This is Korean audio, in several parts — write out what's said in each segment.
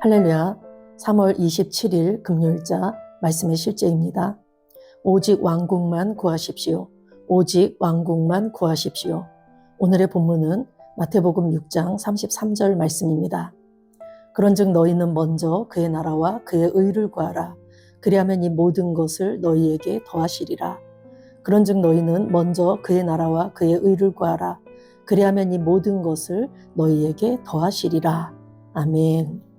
할렐루야. 3월 27일 금요일자 말씀의 실제입니다. 오직 왕국만 구하십시오. 오직 왕국만 구하십시오. 오늘의 본문은 마태복음 6장 33절 말씀입니다. 그런즉 너희는 먼저 그의 나라와 그의 의를 구하라. 그리하면 이 모든 것을 너희에게 더하시리라. 그런즉 너희는 먼저 그의 나라와 그의 의를 구하라. 그리하면 이 모든 것을 너희에게 더하시리라. 아멘.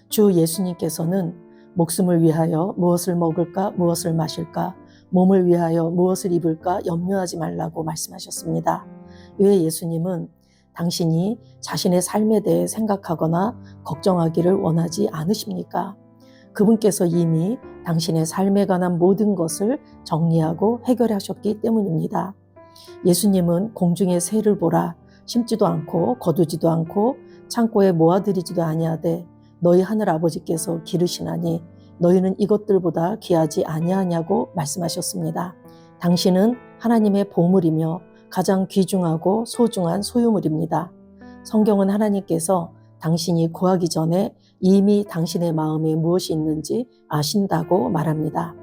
주 예수님께서는 목숨을 위하여 무엇을 먹을까, 무엇을 마실까, 몸을 위하여 무엇을 입을까 염려하지 말라고 말씀하셨습니다. 왜 예수님은 당신이 자신의 삶에 대해 생각하거나 걱정하기를 원하지 않으십니까? 그분께서 이미 당신의 삶에 관한 모든 것을 정리하고 해결하셨기 때문입니다. 예수님은 공중의 새를 보라, 심지도 않고 거두지도 않고 창고에 모아들이지도 아니하되 너희 하늘 아버지께서 기르시나니 너희는 이것들보다 귀하지 아니하냐고 말씀하셨습니다. 당신은 하나님의 보물이며 가장 귀중하고 소중한 소유물입니다. 성경은 하나님께서 당신이 구하기 전에 이미 당신의 마음에 무엇이 있는지 아신다고 말합니다.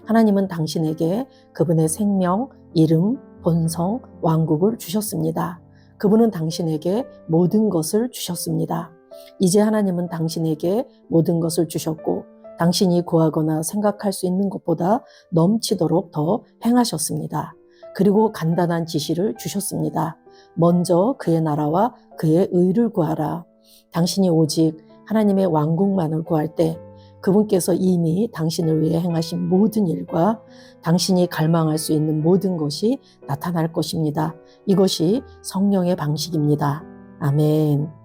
하나님은 당신에게 그분의 생명, 이름, 본성, 왕국을 주셨습니다. 그분은 당신에게 모든 것을 주셨습니다. 이제 하나님은 당신에게 모든 것을 주셨고 당신이 구하거나 생각할 수 있는 것보다 넘치도록 더 행하셨습니다. 그리고 간단한 지시를 주셨습니다. 먼저 그의 나라와 그의 의를 구하라. 당신이 오직 하나님의 왕국만을 구할 때 그분께서 이미 당신을 위해 행하신 모든 일과 당신이 갈망할 수 있는 모든 것이 나타날 것입니다. 이것이 성령의 방식입니다. 아멘.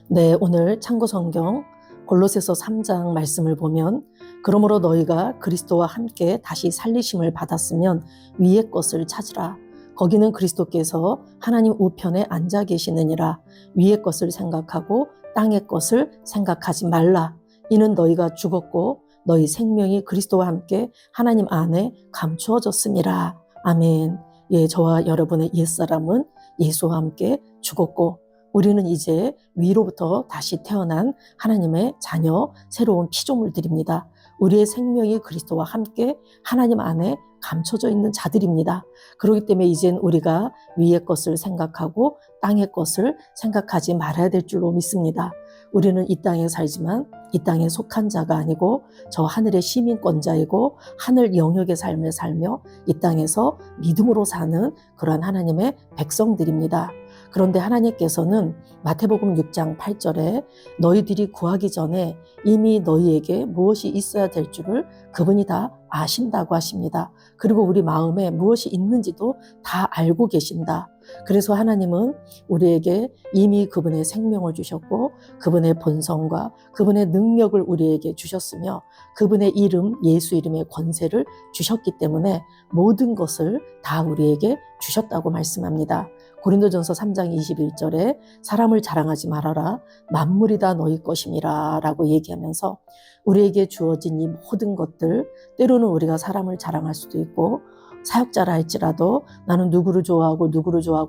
네, 오늘 참고 성경 골로새서 3장 말씀을 보면 그러므로 너희가 그리스도와 함께 다시 살리심을 받았으면 위의 것을 찾으라. 거기는 그리스도께서 하나님 우편에 앉아 계시느니라. 위의 것을 생각하고 땅의 것을 생각하지 말라. 이는 너희가 죽었고 너희 생명이 그리스도와 함께 하나님 안에 감추어졌음이라. 아멘. 예, 저와 여러분의 옛사람은 예수와 함께 죽었고 우리는 이제 위로부터 다시 태어난 하나님의 자녀, 새로운 피조물들입니다. 우리의 생명이 그리스도와 함께 하나님 안에 감춰져 있는 자들입니다. 그렇기 때문에 이젠 우리가 위의 것을 생각하고 땅의 것을 생각하지 말아야 될 줄로 믿습니다. 우리는 이 땅에 살지만 이 땅에 속한 자가 아니고 저 하늘의 시민권자이고 하늘 영역의 삶을 살며 이 땅에서 믿음으로 사는 그러한 하나님의 백성들입니다. 그런데 하나님께서는 마태복음 6장 8절에 너희들이 구하기 전에 이미 너희에게 무엇이 있어야 될 줄을 그분이 다 아신다고 하십니다. 그리고 우리 마음에 무엇이 있는지도 다 알고 계신다. 그래서 하나님은 우리에게 이미 그분의 생명을 주셨고 그분의 본성과 그분의 능력을 우리에게 주셨으며 그분의 이름, 예수 이름의 권세를 주셨기 때문에 모든 것을 다 우리에게 주셨다고 말씀합니다. 고린도전서 3장 21절에 사람을 자랑하지 말아라. 만물이 다 너희 것임이라 라고 얘기하면서 우리에게 주어진 이 모든 것들, 때로는 우리가 사람을 자랑할 수도 있고 사역자라 할지라도 나는 누구를 좋아하고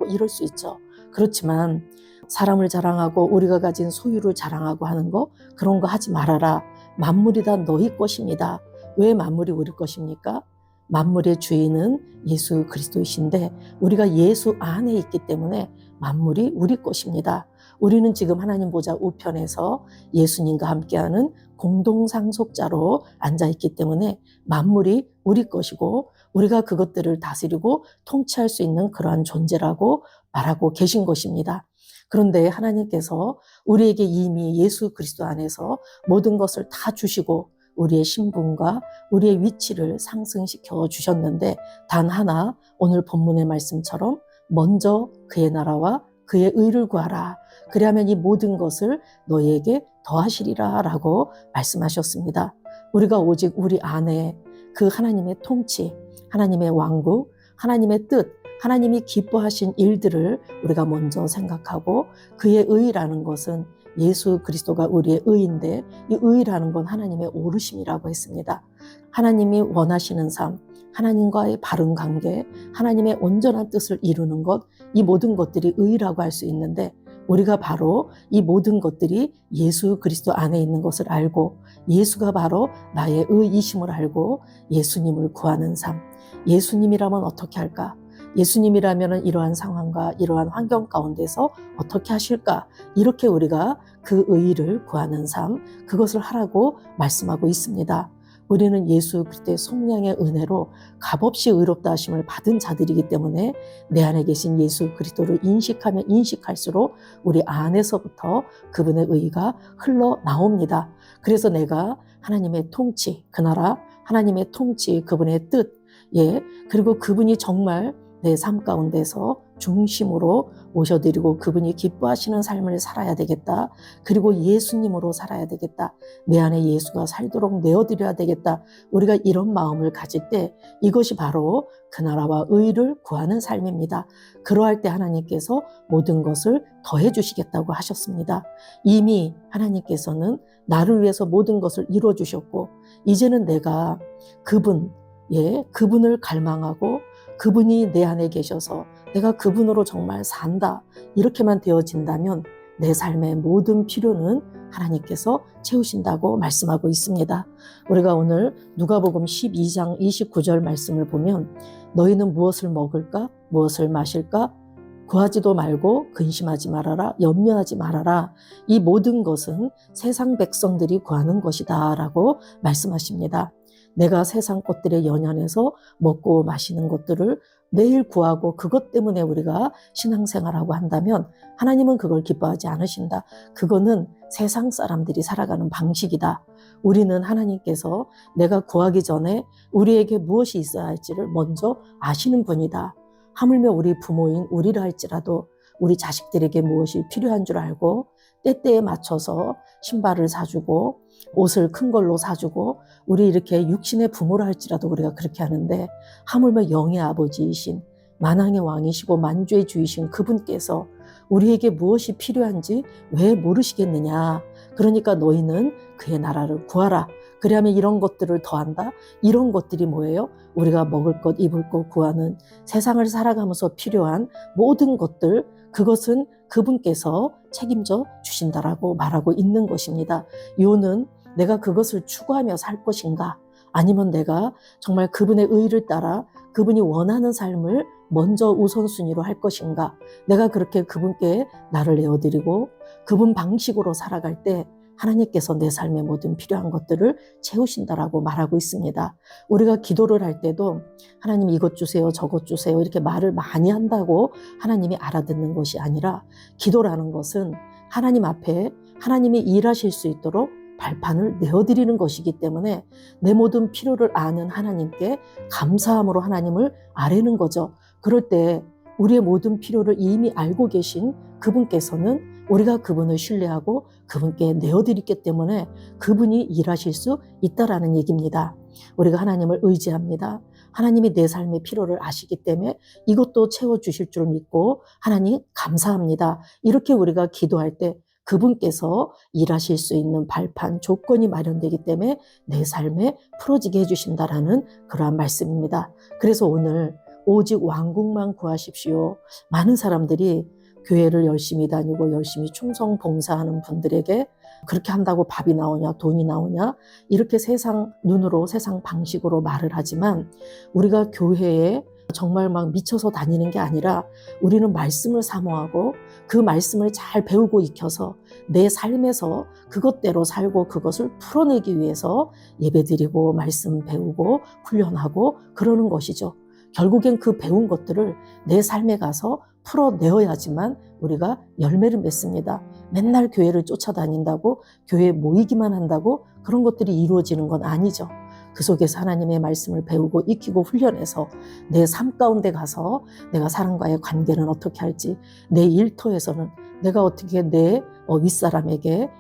이럴 수 있죠. 그렇지만 사람을 자랑하고 우리가 가진 소유를 자랑하고 하는 거 그런 거 하지 말아라. 만물이 다 너희 것입니다. 왜 만물이 우리 것입니까? 만물의 주인은 예수 그리스도이신데 우리가 예수 안에 있기 때문에 만물이 우리 것입니다. 우리는 지금 하나님 보좌 우편에서 예수님과 함께하는 공동상속자로 앉아있기 때문에 만물이 우리 것이고 우리가 그것들을 다스리고 통치할 수 있는 그러한 존재라고 말하고 계신 것입니다. 그런데 하나님께서 우리에게 이미 예수 그리스도 안에서 모든 것을 다 주시고 우리의 신분과 우리의 위치를 상승시켜 주셨는데 단 하나 오늘 본문의 말씀처럼 먼저 그의 나라와 그의 의를 구하라. 그리하면 이 모든 것을 너희에게 더하시리라 라고 말씀하셨습니다. 우리가 오직 우리 안에 그 하나님의 통치, 하나님의 왕국, 하나님의 뜻, 하나님이 기뻐하신 일들을 우리가 먼저 생각하고 그의 의라는 것은 예수 그리스도가 우리의 의인데 이 의라는 건 하나님의 오르심이라고 했습니다. 하나님이 원하시는 삶, 하나님과의 바른 관계, 하나님의 온전한 뜻을 이루는 것, 이 모든 것들이 의라고 할 수 있는데 우리가 바로 이 모든 것들이 예수 그리스도 안에 있는 것을 알고 예수가 바로 나의 의이심을 알고 예수님을 구하는 삶. 예수님이라면 어떻게 할까? 예수님이라면 이러한 상황과 이러한 환경 가운데서 어떻게 하실까? 이렇게 우리가 그 의를 구하는 삶, 그것을 하라고 말씀하고 있습니다. 우리는 예수 그리스도의 성령의 은혜로 값없이 의롭다 하심을 받은 자들이기 때문에 내 안에 계신 예수 그리스도를 인식하면 인식할수록 우리 안에서부터 그분의 의가 흘러나옵니다. 그래서 내가 하나님의 통치, 그 나라, 하나님의 통치, 그분의 뜻, 그리고 그분이 정말 내 삶 가운데서 중심으로 모셔드리고 그분이 기뻐하시는 삶을 살아야 되겠다. 그리고 예수님으로 살아야 되겠다. 내 안에 예수가 살도록 내어드려야 되겠다. 우리가 이런 마음을 가질 때 이것이 바로 그 나라와 의를 구하는 삶입니다. 그러할 때 하나님께서 모든 것을 더해 주시겠다고 하셨습니다. 이미 하나님께서는 나를 위해서 모든 것을 이루어 주셨고 이제는 내가 그분을 갈망하고 그분이 내 안에 계셔서 내가 그분으로 정말 산다. 이렇게만 되어진다면 내 삶의 모든 필요는 하나님께서 채우신다고 말씀하고 있습니다. 우리가 오늘 누가복음 12장 29절 말씀을 보면 너희는 무엇을 먹을까? 무엇을 마실까? 구하지도 말고 근심하지 말아라. 염려하지 말아라. 이 모든 것은 세상 백성들이 구하는 것이다 라고 말씀하십니다. 내가 세상 것들에 연연해서 먹고 마시는 것들을 매일 구하고 그것 때문에 우리가 신앙생활하고 한다면 하나님은 그걸 기뻐하지 않으신다. 그거는 세상 사람들이 살아가는 방식이다. 우리는 하나님께서 내가 구하기 전에 우리에게 무엇이 있어야 할지를 먼저 아시는 분이다. 하물며 우리 부모인 우리라 할지라도 우리 자식들에게 무엇이 필요한 줄 알고 때때에 맞춰서 신발을 사주고 옷을 큰 걸로 사주고 우리 이렇게 육신의 부모라 할지라도 우리가 그렇게 하는데 하물며 영의 아버지이신 만왕의 왕이시고 만주의 주이신 그분께서 우리에게 무엇이 필요한지 왜 모르시겠느냐. 그러니까 너희는 그의 나라를 구하라. 그러면 이런 것들을 더한다. 이런 것들이 뭐예요? 우리가 먹을 것, 입을 것 구하는 세상을 살아가면서 필요한 모든 것들, 그것은 그분께서 책임져 주신다라고 말하고 있는 것입니다. 요는 내가 그것을 추구하며 살 것인가? 아니면 내가 정말 그분의 의를 따라 그분이 원하는 삶을 먼저 우선순위로 할 것인가? 내가 그렇게 그분께 나를 내어드리고 그분 방식으로 살아갈 때 하나님께서 내 삶의 모든 필요한 것들을 채우신다라고 말하고 있습니다. 우리가 기도를 할 때도 하나님 이것 주세요, 저것 주세요 이렇게 말을 많이 한다고 하나님이 알아듣는 것이 아니라 기도라는 것은 하나님 앞에 하나님이 일하실 수 있도록 발판을 내어드리는 것이기 때문에 내 모든 필요를 아는 하나님께 감사함으로 하나님을 아뢰는 거죠. 그럴 때 우리의 모든 필요를 이미 알고 계신 그분께서는 우리가 그분을 신뢰하고 그분께 내어드리기 때문에 그분이 일하실 수 있다라는 얘기입니다. 우리가 하나님을 의지합니다. 하나님이 내 삶의 필요를 아시기 때문에 이것도 채워주실 줄 믿고 하나님 감사합니다. 이렇게 우리가 기도할 때 그분께서 일하실 수 있는 발판, 조건이 마련되기 때문에 내 삶에 풀어지게 해주신다라는 그러한 말씀입니다. 그래서 오늘 오직 왕국만 구하십시오. 많은 사람들이 교회를 열심히 다니고 열심히 충성 봉사하는 분들에게 그렇게 한다고 밥이 나오냐, 돈이 나오냐, 이렇게 세상 눈으로, 세상 방식으로 말을 하지만 우리가 교회에 정말 막 미쳐서 다니는 게 아니라 우리는 말씀을 사모하고 그 말씀을 잘 배우고 익혀서 내 삶에서 그것대로 살고 그것을 풀어내기 위해서 예배드리고 말씀 배우고 훈련하고 그러는 것이죠. 결국엔 그 배운 것들을 내 삶에 가서 풀어내어야지만 우리가 열매를 맺습니다. 맨날 교회를 쫓아다닌다고 교회에 모이기만 한다고 그런 것들이 이루어지는 건 아니죠. 그 속에서 하나님의 말씀을 배우고 익히고 훈련해서 내 삶 가운데 가서 내가 사람과의 관계는 어떻게 할지, 내 일터에서는 내가 어떻게 내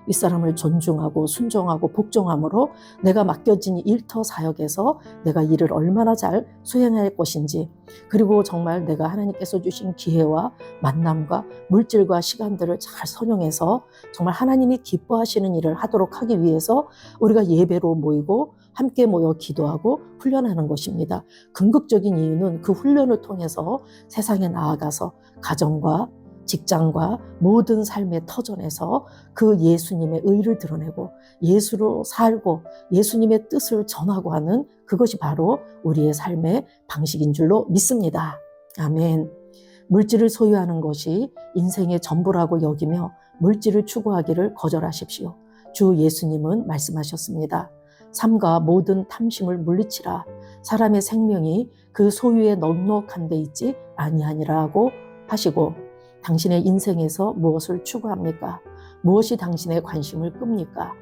윗사람을 존중하고 순종하고 복종함으로 내가 맡겨진 일터 사역에서 내가 일을 얼마나 잘 수행할 것인지, 그리고 정말 내가 하나님께서 주신 기회와 만남과 물질과 시간들을 잘 선용해서 정말 하나님이 기뻐하시는 일을 하도록 하기 위해서 우리가 예배로 모이고 함께 모여 기도하고 훈련하는 것입니다. 궁극적인 이유는 그 훈련을 통해서 세상에 나아가서 가정과 직장과 모든 삶의 터전에서 그 예수님의 의를 드러내고 예수로 살고 예수님의 뜻을 전하고 하는 그것이 바로 우리의 삶의 방식인 줄로 믿습니다. 아멘. 물질을 소유하는 것이 인생의 전부라고 여기며 물질을 추구하기를 거절하십시오. 주 예수님은 말씀하셨습니다. 삶과 모든 탐심을 물리치라. 사람의 생명이 그 소유에 넉넉한 데 있지 아니하니라고 하시고, 당신의 인생에서 무엇을 추구합니까? 무엇이 당신의 관심을 끕니까?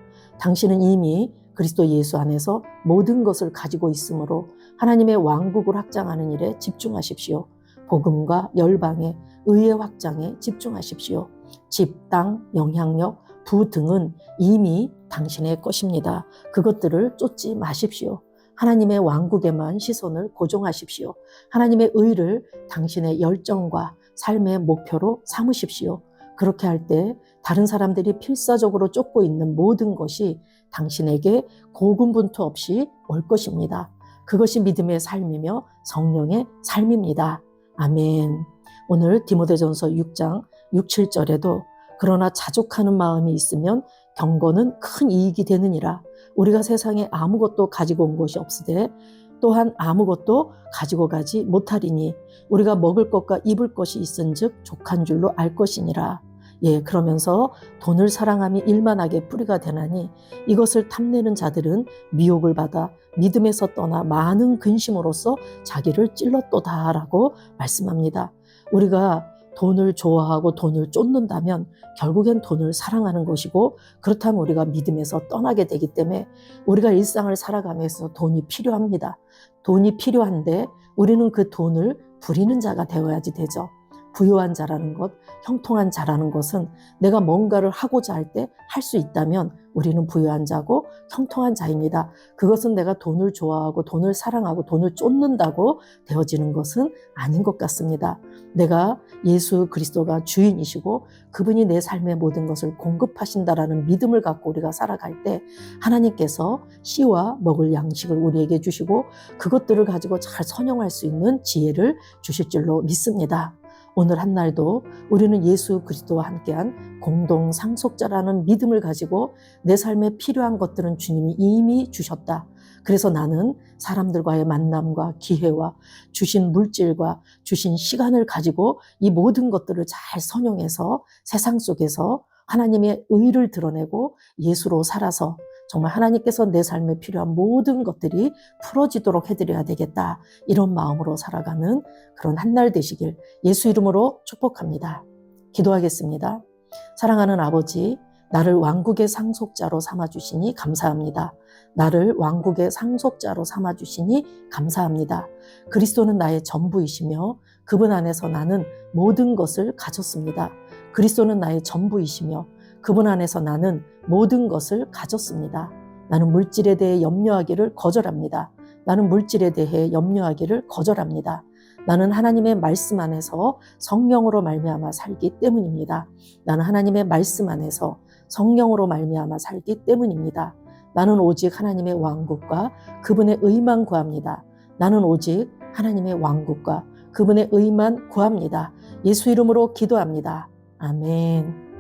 당신은 이미 그리스도 예수 안에서 모든 것을 가지고 있으므로 하나님의 왕국을 확장하는 일에 집중하십시오. 복음과 열방의 의의 확장에 집중하십시오. 집, 땅, 영향력, 부 등은 이미 당신의 것입니다. 그것들을 쫓지 마십시오. 하나님의 왕국에만 시선을 고정하십시오. 하나님의 의를 당신의 열정과 삶의 목표로 삼으십시오. 그렇게 할 때 다른 사람들이 필사적으로 쫓고 있는 모든 것이 당신에게 고군분투 없이 올 것입니다. 그것이 믿음의 삶이며 성령의 삶입니다. 아멘. 오늘 디모데전서 6장 6, 7절에도 그러나 자족하는 마음이 있으면 경건은 큰 이익이 되느니라. 우리가 세상에 아무것도 가지고 온 것이 없으되 또한 아무것도 가지고 가지 못하리니 우리가 먹을 것과 입을 것이 있은즉 족한 줄로 알 것이니라. 그러면서 돈을 사랑함이 일만하게 뿌리가 되나니 이것을 탐내는 자들은 미혹을 받아 믿음에서 떠나 많은 근심으로써 자기를 찔렀도다라고 말씀합니다. 우리가 돈을 좋아하고 돈을 쫓는다면 결국엔 돈을 사랑하는 것이고, 그렇다면 우리가 믿음에서 떠나게 되기 때문에 우리가 일상을 살아가면서 돈이 필요합니다. 돈이 필요한데 우리는 그 돈을 부리는 자가 되어야지 되죠. 부유한 자라는 것, 형통한 자라는 것은 내가 뭔가를 하고자 할 때 할 수 있다면 우리는 부유한 자고 형통한 자입니다. 그것은 내가 돈을 좋아하고 돈을 사랑하고 돈을 쫓는다고 되어지는 것은 아닌 것 같습니다. 내가 예수 그리스도가 주인이시고 그분이 내 삶의 모든 것을 공급하신다라는 믿음을 갖고 우리가 살아갈 때 하나님께서 씨와 먹을 양식을 우리에게 주시고 그것들을 가지고 잘 선용할 수 있는 지혜를 주실 줄로 믿습니다. 오늘 한 날도 우리는 예수 그리스도와 함께한 공동 상속자라는 믿음을 가지고 내 삶에 필요한 것들은 주님이 이미 주셨다. 그래서 나는 사람들과의 만남과 기회와 주신 물질과 주신 시간을 가지고 이 모든 것들을 잘 선용해서 세상 속에서 하나님의 의를 드러내고 예수로 살아서 정말 하나님께서 내 삶에 필요한 모든 것들이 풀어지도록 해드려야 되겠다. 이런 마음으로 살아가는 그런 한 날 되시길 예수 이름으로 축복합니다. 기도하겠습니다. 사랑하는 아버지, 나를 왕국의 상속자로 삼아주시니 감사합니다. 나를 왕국의 상속자로 삼아주시니 감사합니다. 그리스도는 나의 전부이시며 그분 안에서 나는 모든 것을 가졌습니다. 그리스도는 나의 전부이시며 그분 안에서 나는 모든 것을 가졌습니다. 나는 물질에 대해 염려하기를 거절합니다. 나는 물질에 대해 염려하기를 거절합니다. 나는 하나님의 말씀 안에서 성령으로 말미암아 살기 때문입니다. 나는 하나님의 말씀 안에서 성령으로 말미암아 살기 때문입니다. 나는 오직 하나님의 왕국과 그분의 의만 구합니다. 나는 오직 하나님의 왕국과 그분의 의만 구합니다. 예수 이름으로 기도합니다. 아멘.